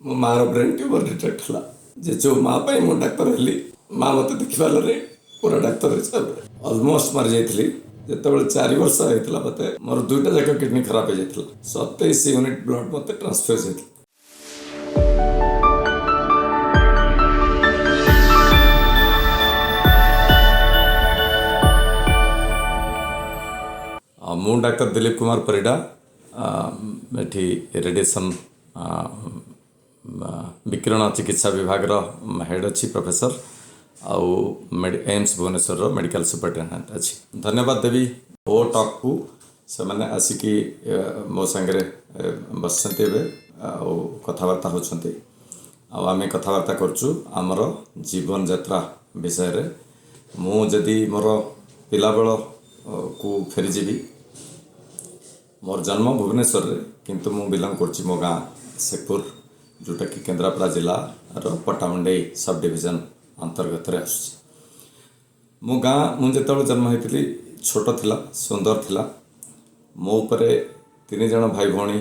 मो मार brain tumour detect है जे जो माँ मु डाक्तर हेली माँ मत देखिपारे पूरा डाक्तर हिसाब से अलमोस्ट मरी जाइली जिते 4 वर्ष होता मत मोर दुईटा जाक किडनी खराब हो जाता 27 यूनिट ब्लड मत ट्रांसफ्यूज होता। मु डाक्तर दिलीप कुमार परिडा एठी रेडिएशन विकिरण चिकित्सा विभाग हेड अच्छी प्रोफेसर आउ एम्स भुवनेश्वर मेडिकल सुपरिटेडेंट अच्छी धन्यवाद देवी ओ टॉक को से मैंने आसिकी मो सांगे बस कथबार्ता होती आम कथबार्ता करचु आमर जीवन यात्रा विषय रे मु जदि मोर पिलाबेल को फेरीजी मोर जन्म भुवनेश्वर रे किंतु मु बिलंग करछि मो गाँ शेखपुर जोटा कि केन्द्रापड़ा जिला पट्टामुंडई सब डिविजन अंतर्गत रे आसुछि। मो गाँ मु जेतबेले जन्म होइतिली छोट थिला सुंदर थिला मो उपरे 3 जण भाई भौणी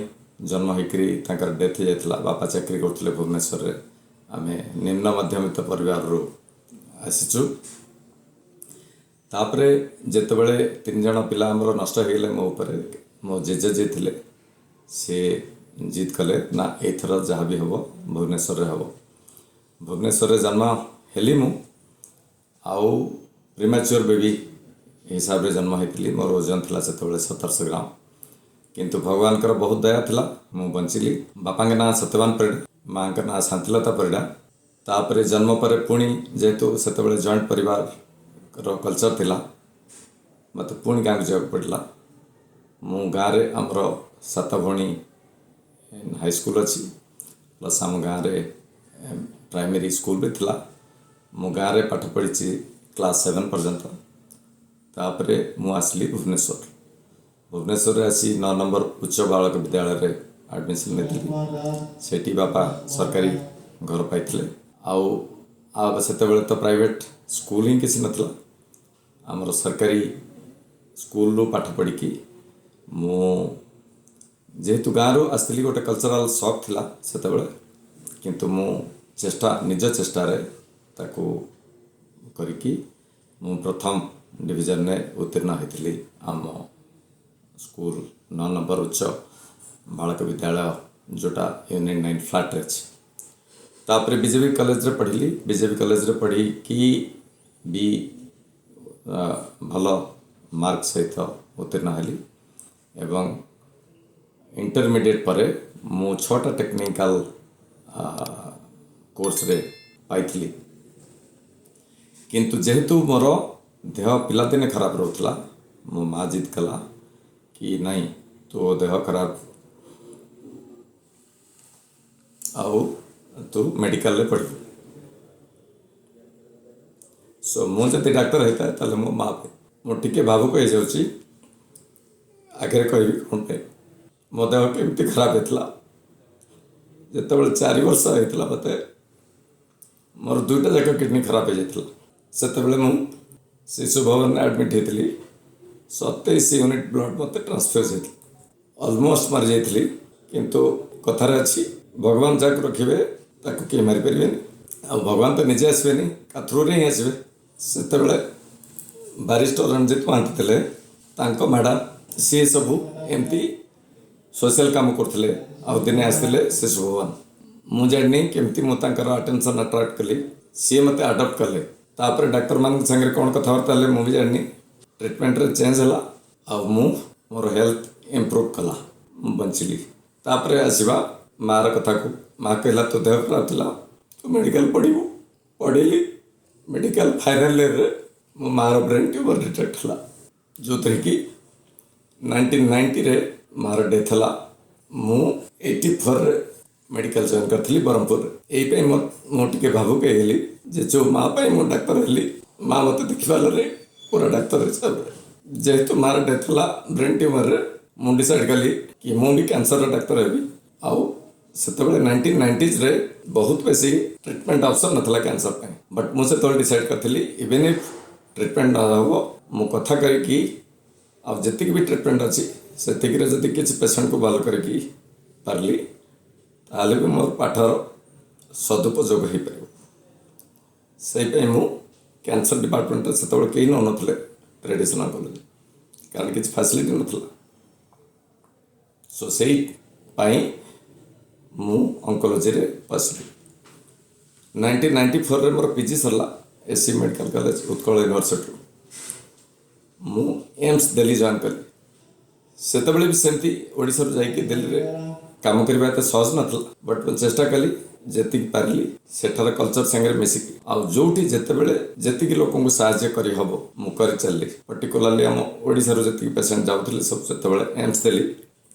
जन्म होइकरी तांकर डेथ हो जाइतिला बापा चाकरी करथिले भुवनेश्वर रे आमे निम्न मध्यमित परिवार रो आसिचु। तापरे जेतबेले 3 जण पिला हमर नष्ट होइले मो उपरे मो जेजे जी थे सी जिद कले ना एथर जहाँ भी हम भुवनेश्वर हम भुवनेश्वर जन्म हेली मु आउ प्रीमैच्योर बेबी हिसाब से जन्म होती मोर ओजन था से 1700 ग्राम किंतु भगवान का बहुत दया था मु बंचिली। बापा के ना सत्यवान परिडा माँ का ना शांतिलता परिडा। तापर जन्म पर पुणी जेहेतु से जॉइंट परिवार कल्चर थिला मत पुणी गाँव जावाक पड़ला। मु गाँव में आमर 7 भौणी हाई स्कूल अच्छी प्लस आम गाँव में प्राइमरी स्कूल भी थिला मु गाँव में पाठ पढ़ी क्लास 7 पर्यंत। तापरे मु आसली भुवनेश्वर भुवनेश्वर आसी 9 नंबर उच्च बालक विद्यालय रे एडमिशन लेती सेठी बापा सरकारी घर पाइथिले आउ सेतेबेले तो प्राइवेट स्कूल ही किसी नथला आमर सरकारी स्कूल रू पाठ पढ़ी मु जेहेतु गाँव रू आसली गोटे कल्चरल शौक थिला सेतेबेले किंतु मु चेष्टा निज चेष्टा रे ताकू करिकी मु प्रथम डिवीजन ने उत्तीर्ण होती आम स्कूल 9 नंबर उच्च बालक विद्यालय जोटा यूनियन 9 फ्लैट अच्छे। तापर बीजेपी कॉलेज रे पढ़ी बीजेपी कॉलेज रे पढ़ी कि भी भल मार्क सहित उत्तीर्ण हेली एवं इंटरमीडिएट पर मु 6टा टेक्निकल कोर्स रे पाइथिली किंतु जेहेतु मोर देह पिलादिने खराब रोला मो माँ जिद कला कि नहीं तो देह खराब आउ तू मेडिकल रे पढ़ सो मु जब डाक्तर होता है ताले मो माँ मो टिके भावुक हो जाऊँगी आगे कह कौन पे मो देह केमती खराब होता जिते 4 वर्ष होता मत मोर दुईटा जाक किडनी खराब हो जाता से मु शिशु भवन एडमिट होती 27 यूनिट ब्लड मत ट्रांसफ्यूज होता अलमोस्ट मरी जाइली किंतु कथार अच्छी भगवान जहाँ रखिए ताकू किए मारिपारे आ भगवान तो निजे आसबेनि का थ्रू ही आसबे से बारिस्टर रणजित महांती थे तांको मैडम सी सबू एमती सोशल काम करते दिने आसते शिशु भवन मु जानी केमती मुझे अटेंशन अट्राक्ट कली सी मत आडप्ट कले तापर डाक्तर मान संगे कौन कथबार्ता मुझे जानी ट्रिटमेंट रे चेंज है आ मोर हेल्थ इम्प्रूव कला बंचिली। तापर आसवा मार कथा को माँ कहला तो देह खराब था तो मेडिकल पढ़ू पढ़ी मेडिकल फाइनाल ईयर रे मो मार ब्रेन ट्यूमर डिटेक्ट है जो थे कि 1990 रे मार डेथ है मु 84 रे मेडिकल जॉइन करी ब्रह्मपुर यही मोटे भावुक होली जे जो माँ मु डाक्तर हेली माँ मत देखिपारे पूरा डाक्तर हिसाब से जेहेतु मार डेथ है ब्रेन ट्यूमर रे मु डिसाइड कली कि मु भी कैंसर डाक्तर हेबी आउ से 1990s रे बहुत बेसी ट्रिटमेंट ऑप्शन नथला कैंसर पे बट मुझे तो डिसाइड करी इवेन इफ ट्रिटमेंट हम मु कथा करी अब जी भी ट्रिटमेंट अच्छी से जब किसी पेशेंट को भल करी पार्ली ताले भी मोर पाठर सदुपयोग हो पार से मु कैंसर डिपार्टमेंट से कहीं नौ ना ट्रेडिशनल कॉलेज कारण किसी फैसिलिटी नाला सो से मु ऑन्कोलॉजी रे पसली 1994 रे मोर पीजी सरला SC medical college Utkal university मु एम्स दिल्ली जॉइन कली से भी सेमती ओडिशा जाकि दिल्ली रे काम करबा एते सहज नथला बट चेष्टा कली जेति पारली सेठार कल्चर संगे मिसिकी आ जोठी जेतेबेले जेतिकी लोक को सहायता करी हबो मु करी चलली पर्टिकुलरली हम ओडिशा रो जेतिकी पेशेंट जाउथिले सब जेतेबेले एम्स दिल्ली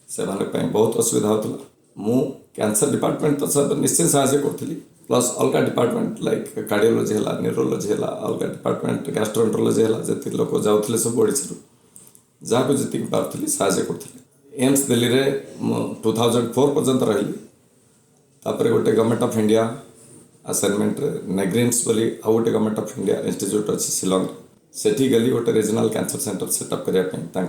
से बहुत असुविधा होता मु कैंसर डिपार्टमेंट तो सब निश्चय सहायता करथली प्लस अलग डिपार्टमेंट लाइक कार्डियोलॉजी है न्यूरोलॉजी है अलग डिपार्टमेंट गैस्ट्रोएंटरोलॉजी है जेति लोक जाउथिले सब ओडिशा जहाँ को जी पार्थिली साहय करुँगी एम्स दिल्ली रे 2004 पर्यंत रही तापर गोटे गवर्नमेंट ऑफ इंडिया असाइनमेंट नेग्रिम्स बोली आउ गोटे गवर्नमेंट ऑफ इंडिया इंस्टीट्यूट अच्छी शिलोंग सेठी गली गोटे रीजनल कैंसर सेंटर सेटअप करने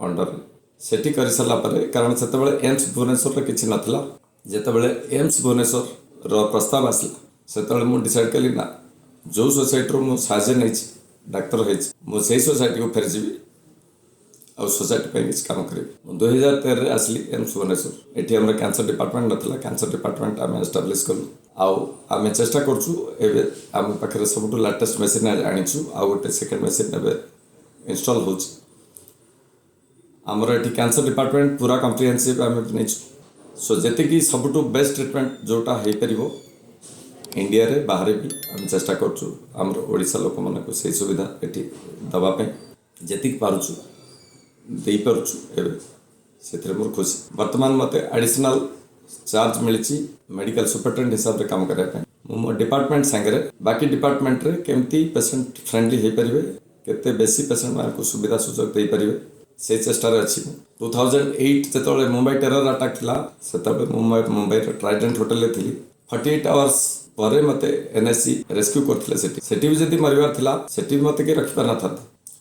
अंडर सेठी कर सारा कारण से एम्स भुवनेश्वर किसी नाला जितेबाला एम्स भुवनेश्वर रो प्रस्ताव आसला से मुझे डिसाइड कली ना जो सोसाइटी मुझे साहय नहीं डाक्तर मुझे सोसाइटी को फेरीजी और सोसाइटी किसी काम करी 2013 आसली एम्स भुवनेश्वर ये आम कैंसर डिपार्टमेंट नाला कैंसर डिपार्टमेंट आम एस्टाब्लीश कलु आम चेष्टा करूँ पाखे सब लाटेस्ट मेसीन आनीचु आउ गोटे सेकेंड मेसीन इंस्टॉल हो आमर ये कैंसर डिपार्टमेंट पूरा कम्प्रिहेन्सिव आम नहीं सो जी सब बेस्ट ट्रिटमेंट जोटा हो पार इंडिया रे बाहर भी आम चेष्टा करमर ओडिशा लोक मान से सुविधा ये दवापाई जी पार्चु दे पार्चु से मोर खुशी बर्तमान मत एडिशनल चार्ज मिली मेडिकल सुपरिटेडेंट हिसाब से काम करने मो डिपार्टमेंट सांगे बाकी डिपार्टमेंट रे केमती पेशेंट फ्रेंडली हो पारे केते बेसी पेशेंट मान को सुविधा सुजोग दे पारे से चेष्टा अच्छी 2008 जो मुंबई टेरर अटैक था से मुंबई ट्राइडेंट होटेल थी 48 आवर्स पर मत एनएससी रेस्क्यू करते भी जब मरबार था से मत किए रखिपार ना था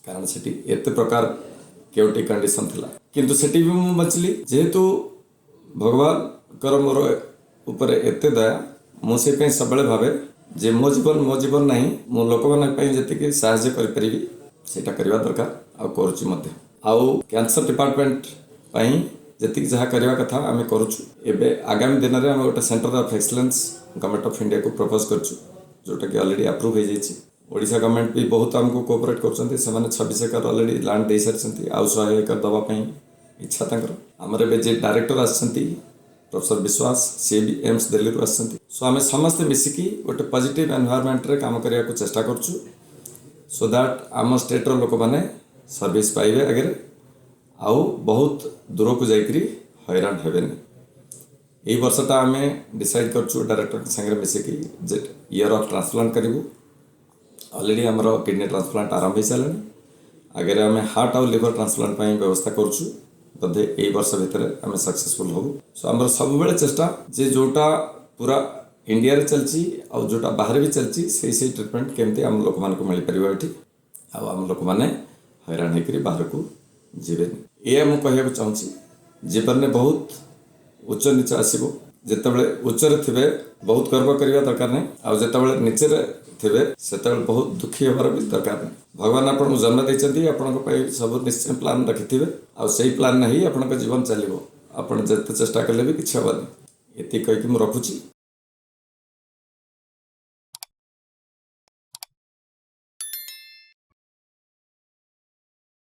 कारण से एत प्रकार केवटी कंडीशन थी किंतु से भी मुझे बचली जेहेतु भगवान कर मोर उपर एत दया मुझे सब भावे जे मो जीवन ना मो लोक मैंने जी साहय करी सेटा करवा दरकार आउ कैंसर डिपार्टमेंट जी जहाँ करवा कथा आम करुचु एबे आगामी दिन में आम गोटे centre of excellence government of India को प्रपोज करछु जोटा कि ऑलरेडी अप्रूव हो जाइए ओडिशा गवर्नमेंट भी बहुत आमको कोऑपरेट करछन्ती सेमाने 26 एकर ऑलरेडी लैंड दे सारछन्ती आउ 100 एकर दवा पई इच्छा तांकर हमर बे जे डायरेक्टर आछन्ती प्रोफेसर विश्वास से भी एम्स दिल्ली रो आछन्ती सो आमे समस्त मिसिकी गोटे पॉजिटिव एनवायरनमेंट रे काम करिया को चेष्टा करछु सो दैट आम स्टेट रो लोक माने सर्विस पाइबे आगे आउ बहुत दूर को जाकरी हैरान हेबेनी यही वर्षटा आम डिसाइड करछु डायरेक्टर संगे मिसिकी जे ईयर ऑफ ट्रांसप्लांट करूँ ऑलरेडी आमर किडनी ट्रांसप्लांट आरंभ हो सारे आगे आम हार्ट और लिवर ट्रांसप्लांट व्यवस्था करुँ बोधे यही वर्ष भितर आम सक्सेसफुल हूँ सो आम सब बेले चेष्टा जे जोटा पूरा इंडिया रे चलची और जोटा बाहर भी चलची से ट्रिटमेंट केमती आम लोक मान मिल पार ये आम लोक मैंने हैरान होकर बाहर को जीवेनि ये मुझे कहना चाहूँगी जीवन में बहुत उच्च नीच आसो जितेबाला उच्चरे थे बहुत गर्व करने दरकार नहीं आउ जितेबाला नीचे थे से बहुत दुखी होबार भी दरकार नहीं भगवान आपको जन्म देते आपण सब निश्चय प्लान रखि आई प्लान ना ही आपण जीवन चलो आप जिते चेष्टा कले भी किसी हेनी ये कहीकि रखुची।